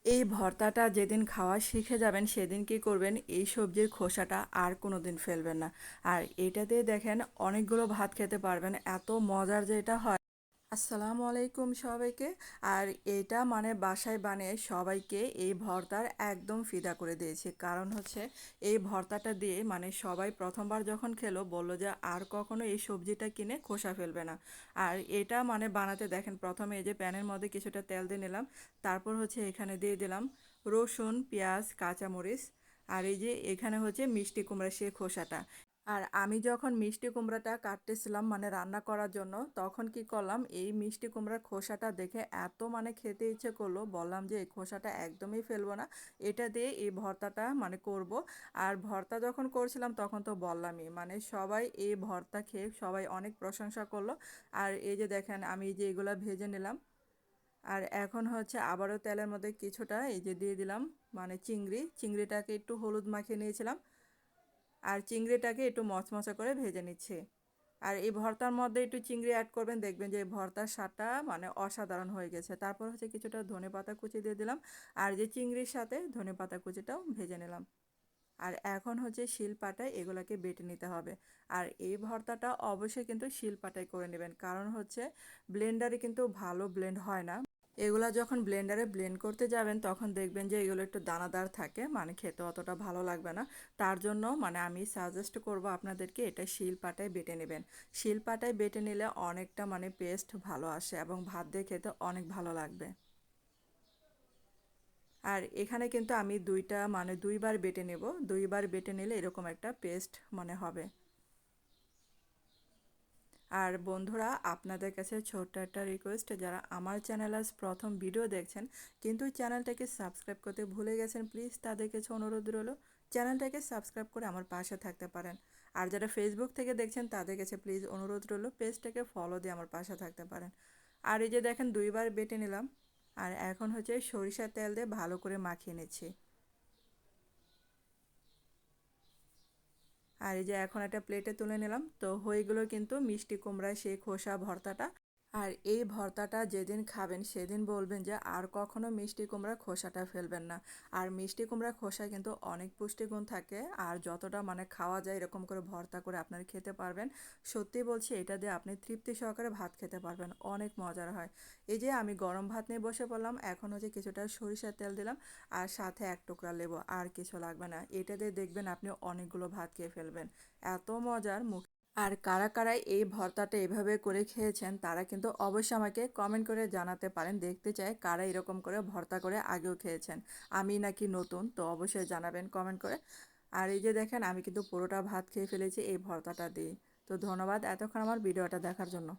এই ভর্তাটা যেদিন খাওয়া শিখে যাবেন সেদিন কি করবেন, এই সবজির খোসাটা আর কোনো দিন ফেলবেন না। আর এটাতে দেখেন অনেকগুলো ভাত খেতে পারবেন, এত মজার যে এটা হয়। আসসালামু আলাইকুম সবাইকে। আর এটা মানে বাসায় বানিয়ে সবাইকে এই ভর্তার একদম ফিদা করে দিয়েছি, কারণ হচ্ছে এই ভর্তাটা দিয়ে মানে সবাই প্রথমবার যখন খেলো বলল যে আর কখনো এই সবজিটা কিনে খোসা ফেলবে না। আর এটা মানে বানাতে দেখেন, প্রথমে এই যে প্যানের মধ্যে কিছুটা তেল দিয়ে নিলাম, তারপর হচ্ছে এখানে দিয়ে দিলাম রসুন, পেঁয়াজ, কাঁচামরিচ, আর এই যে এখানে হচ্ছে মিষ্টি কুমড়া সে খোসাটা। আর আমি যখন মিষ্টি কুমড়াটা কাটতেছিলাম মানে রান্না করার জন্য, তখন কি করলাম, এই মিষ্টি কুমড়ার খোসাটা দেখে এত মানে খেতে ইচ্ছে করলো, বললাম যে এই খোসাটা একদমই ফেলবো না, এটা দিয়ে এই ভর্তাটা মানে করব। আর ভর্তা যখন করছিলাম তখন তো বললামই, মানে সবাই এই ভর্তা খেয়ে সবাই অনেক প্রশংসা করলো। আর এই যে দেখেন আমি যে এগুলা ভেজে নিলাম, আর এখন হচ্ছে আবারও তেলের মধ্যে কিছুটা এই যে দিয়ে দিলাম মানে চিংড়িটাকে একটু হলুদ মাখিয়ে নিয়েছিলাম, আর চিংড়িটাকে একটু মচমচে করে ভেজে নিচ্ছি। আর এই ভর্তার মধ্যে একটু চিংড়ি অ্যাড করবেন, দেখবেন যে এই ভর্তার স্বাদটা মানে অসাধারণ হয়ে গেছে। তারপর হচ্ছে কিছুটা ধনেপাতা কুচি দিয়ে দিলাম, আর যে চিংড়ির সাথে ধনেপাতা কুচিটাও ভেজে নিলাম। আর এখন হচ্ছে শিলপাটায় এগুলাকে বেটে নিতে হবে। আর এই ভর্তাটা অবশ্যই কিন্তু শিলপাটায় করে নেবেন, কারণ হচ্ছে ব্লেন্ডারে কিন্তু ভালো ব্লেন্ড হয় না। এগুলা যখন ব্লেন্ডারে ব্লেন্ড করতে যাবেন তখন দেখবেন যে এগুলো একটু দানাদার থাকে, মানে খেতে অতটা ভালো লাগবে না। তার জন্য মানে আমি সাজেস্ট করব আপনাদেরকে এটা শিলপাটায় বেটে নেবেন। শিলপাটায় বেটে নিলে অনেকটা মানে পেস্ট ভালো আসে এবং ভাত দিয়ে খেতে অনেক ভালো লাগবে। আর এখানে কিন্তু আমি দুইবার বেটে নেব, দুইবার বেটে নিলে এরকম একটা পেস্ট মানে হবে। আর বন্ধুরা, আপনাদের কাছে ছোট্ট একটা রিকোয়েস্ট, যারা আমার চ্যানেল আজ প্রথম ভিডিও দেখছেন কিন্তু চ্যানেলটাকে সাবস্ক্রাইব করতে ভুলে গেছেন, প্লিজ তাদের কাছে অনুরোধ রইল চ্যানেলটাকে সাবস্ক্রাইব করে আমার পাশে থাকতে পারেন। আর যারা ফেসবুক থেকে দেখছেন তাদের কাছে প্লিজ অনুরোধ রইল পেজটাকে ফলো দিয়ে আমার পাশে থাকতে পারেন। আর এই যে দেখেন দুইবার বেটে নিলাম, আর এখন হচ্ছে সরিষার তেল দিয়ে ভালো করে মাখিয়ে নিচ্ছি। আর এই যে এখন একটা প্লেটে তুলে নিলাম, তো হয়ে গেলো কিন্তু মিষ্টি কুমড়ায় সেই খোসা ভর্তাটা। আর এই ভর্তাটা যেদিন খাবেন সেদিন বলবেন যে আর কখনো মিষ্টি কুমড়ার খোসাটা ফেলবেন না। আর মিষ্টি কুমড়ার খোসায় কিন্তু অনেক পুষ্টিগুণ থাকে, আর যতটা মানে খাওয়া যায় এরকম করে ভর্তা করে আপনারা খেতে পারবেন। সত্যি বলছি, এটা দিয়ে আপনি তৃপ্তি সহকারে ভাত খেতে পারবেন, অনেক মজার হয়। এই যে আমি গরম ভাত নিয়ে বসে পড়লাম, এখন হচ্ছে কিছুটা সরিষার তেল দিলাম, আর সাথে এক টুকরা লেবু, আর কিছু লাগবে না। এটা দিয়ে দেখবেন আপনি অনেকগুলো ভাত খেয়ে ফেলবেন, এত মজার মুখ। আর কারা কারা এই ভর্তাটা এভাবে করে খেয়েছেন তারা কিন্তু অবশ্যই আমাকে কমেন্ট করে জানাতে পারেন, দেখতে চাই কারা এরকম করে ভর্তা করে আগেও খেয়েছেন। আমি নাকি নতুন, তো অবশ্যই জানাবেন কমেন্ট করে। আর এই যে দেখেন আমি কিন্তু পুরোটা ভাত খেয়ে ফেলেছি এই ভর্তাটা দিয়ে। তো ধন্যবাদ এতক্ষণ আমার ভিডিওটা দেখার জন্য।